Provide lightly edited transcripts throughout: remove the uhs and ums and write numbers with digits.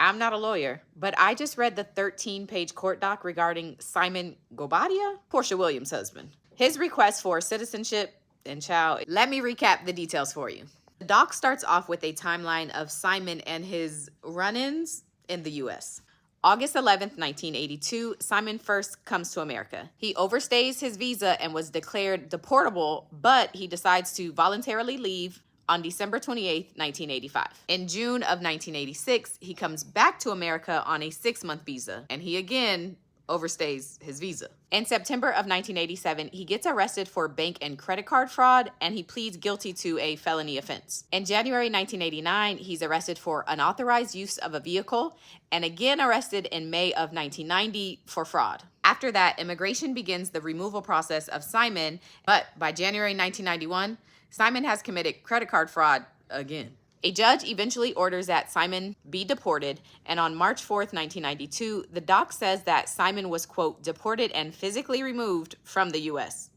I'm not a lawyer, but I just read the 13-page court doc regarding Simon Gobadia, Porsha Williams' husband. His request for citizenship and child. Let me recap the details for you. The doc starts off with a timeline of Simon and his run-ins in the U.S. August 11th, 1982, Simon first comes to America. He overstays his visa and was declared deportable, but he decides to voluntarily leave on December 28th, 1985. In June of 1986, he comes back to America on a 6-month visa, and he again overstays his visa. In September of 1987, he gets arrested for bank and credit card fraud, and he pleads guilty to a felony offense. In January 1989, he's arrested for unauthorized use of a vehicle, and again arrested in May of 1990 for fraud. After that, immigration begins the removal process of Simon, but by January 1991, Simon has committed credit card fraud again. A judge eventually orders that Simon be deported, and on March 4th, 1992, the doc says that Simon was, quote, deported and physically removed from the U.S.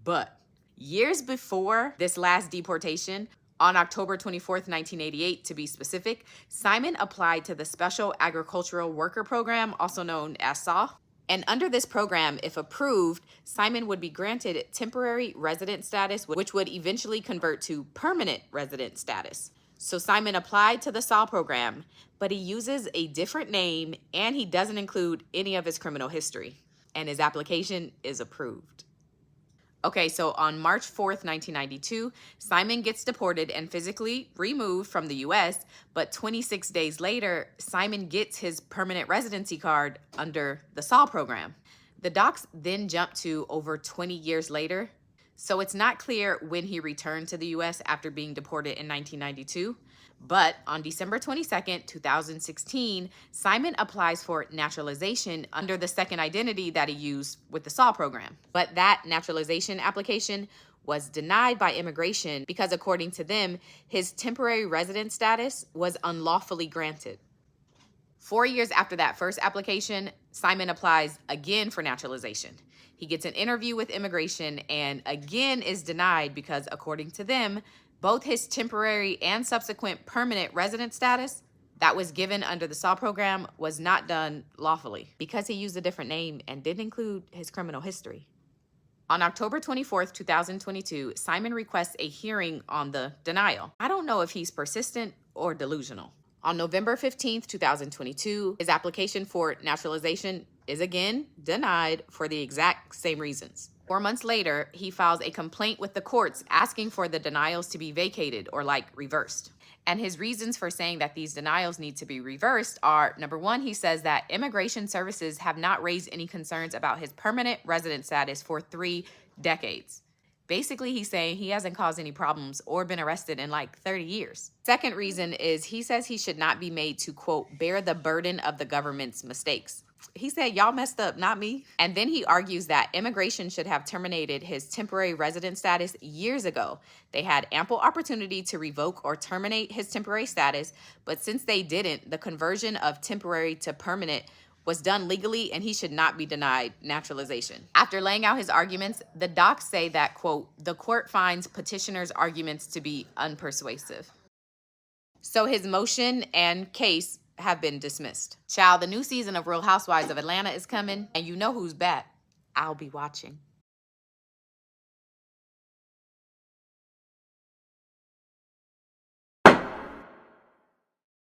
But years before this last deportation, on October 24th, 1988, to be specific, Simon applied to the Special Agricultural Worker Program, also known as SAW. And under this program, if approved, Simon would be granted temporary resident status, which would eventually convert to permanent resident status. So Simon applied to the SAW program, but he uses a different name and he doesn't include any of his criminal history. And his application is approved. Okay, so on March 4th, 1992, Simon gets deported and physically removed from the U.S., but 26 days later, Simon gets his permanent residency card under the SAW program. The docs then jump to over 20 years later, so it's not clear when he returned to the U.S. after being deported in 1992. But on December 22nd, 2016, Simon applies for naturalization under the second identity that he used with the SAW program. But that naturalization application was denied by immigration because, according to them, his temporary resident status was unlawfully granted. 4 years after that first application, Simon applies again for naturalization. He gets an interview with immigration and again is denied because, according to them, both his temporary and subsequent permanent resident status that was given under the SAW program was not done lawfully because he used a different name and didn't include his criminal history. On October 24th, 2022, Simon requests a hearing on the denial. I don't know if he's persistent or delusional. On November 15th, 2022, his application for naturalization is again denied for the exact same reasons. 4 months later, he files a complaint with the courts asking for the denials to be vacated or reversed. And his reasons for saying that these denials need to be reversed are, number one, he says that immigration services have not raised any concerns about his permanent resident status for 3 decades. Basically, he's saying he hasn't caused any problems or been arrested in 30 years. Second reason is he says he should not be made to, quote, bear the burden of the government's mistakes. He said, y'all messed up, not me. And then he argues that immigration should have terminated his temporary resident status years ago. They had ample opportunity to revoke or terminate his temporary status, but since they didn't, the conversion of temporary to permanent was done legally and he should not be denied naturalization. After laying out his arguments, the docs say that, quote, the court finds petitioner's arguments to be unpersuasive. So his motion and case have been dismissed. Child, the new season of Real Housewives of Atlanta is coming, and you know who's back. I'll be watching.